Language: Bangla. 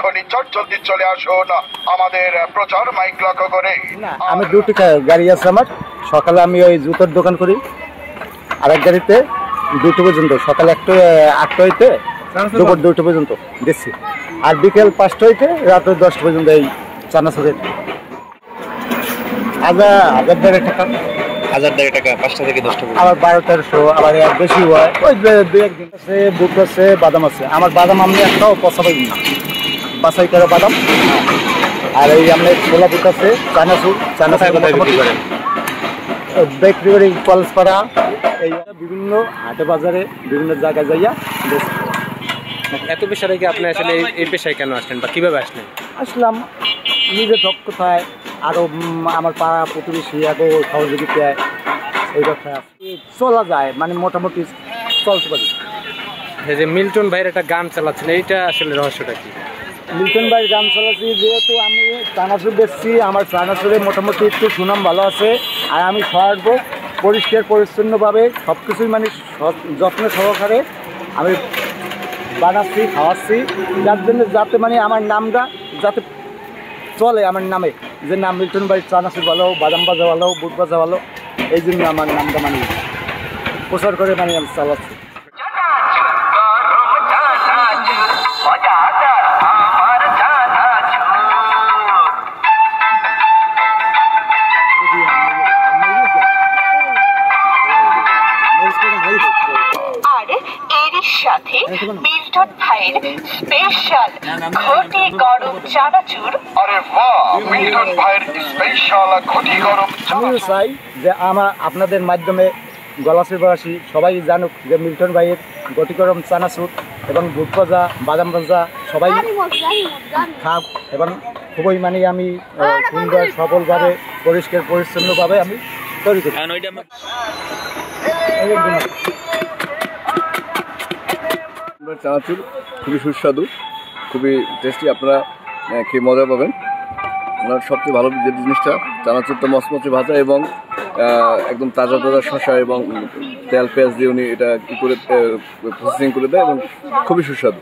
এখনই চটজলদি চলে আসুন আমাদের প্রচার মাইক লক্ষ্য করে। আমি দুটি গাড়ি আছে আমার। সকালে আমি ওই জুতোর দোকান করি, আর এক গাড়িতে 2টা পর্যন্ত, সকালে 8টা হইতে দুপুর 2টা পর্যন্ত দিচ্ছি, আর বিকেল 5টা হইতে রাত 10টা পর্যন্ত এই চানাচুরের। 1000 টাকা, 1000 টাকা 5টা থেকে 10টা পর্যন্ত। আবার 1200-1300, আবার এক বেশি হয়। ওই 2-1 দিন আছে, বুট আছে, বাদাম আছে। আমার বাদাম আমি একটাও পচা পাইনি না, বাছাই করা বাদাম। আর এই আপনার ছোলা বুট আছে, চানাচুর বিক্রি করি কলেজপাড়া, এই বিভিন্ন হাটে বাজারে বিভিন্ন জায়গায় যাইয়া। এত পেশা রেখে আপনি আসলে এই পেশায় কেন আসলেন বা কিভাবে আসলেন? আসলাম নিজের দক্ষতায়, আরও আমার পাড়া প্রতিবেশী আরও সহযোগিতায় এই ব্যবসায় চলা যায়, মানে মোটামুটি চলতে পারি। এই যে মিল্টন ভাইয়ের একটা গান চালাচ্ছেন, এইটা আসলে রহস্যটা কি? মিল্টন ভাই গান চালাচ্ছি যেহেতু আমি চানাচুর বেচছি, আমার চানাচুরে মোটামুটি একটু সুনাম ভালো আছে। আর আমি সর্ব পরিষ্কার পরিচ্ছন্নভাবে সব কিছুই মানে যত্ন সহকারে আমি বানাচ্ছি, খাওয়াচ্ছি, যার জন্য যাতে মানে আমার নামটা যাতে চলে, আমার নামে যে নাম মিল্টন ভাই চানাচুর ভালো, বাদাম ভাজা ভালো, বুট ভাজা ভালো, এই জন্য আমার নামটা মানে প্রচার করে মানে আমি চালাচ্ছি। আর এর সাথে মিল্টন ভাইয়ের স্পেশাল ঘটি গরম চানাচুর। আরে বাহ, মিল্টন ভাইয়ের স্পেশাল ঘটি গরম আমিও চাই যে আপনাদের মাধ্যমে গলাচিবাসী সবাই জানুক যে মিল্টন ভাইয়ের ঘটি গরম চানাচুর এবং বুট ভাজা, বাদাম ভাজা সবাই খাক, এবং খুবই মানে আমি সুন্দর সফলভাবে পরিষ্কার পরিচ্ছন্নভাবে আমি তৈরি করি। চানাচুর খুবই সুস্বাদু, খুবই টেস্টি, আপনারা খেয়ে মজা পাবেন। আপনার সবচেয়ে ভালো যে জিনিসটা, চানাচুরটা মচমচে ভাজা এবং একদম তাজা তাজা শসা এবং তেল পেঁয়াজ দিয়ে উনি এটা কী করে প্রসেসিং করে দেয় এবং খুবই সুস্বাদু।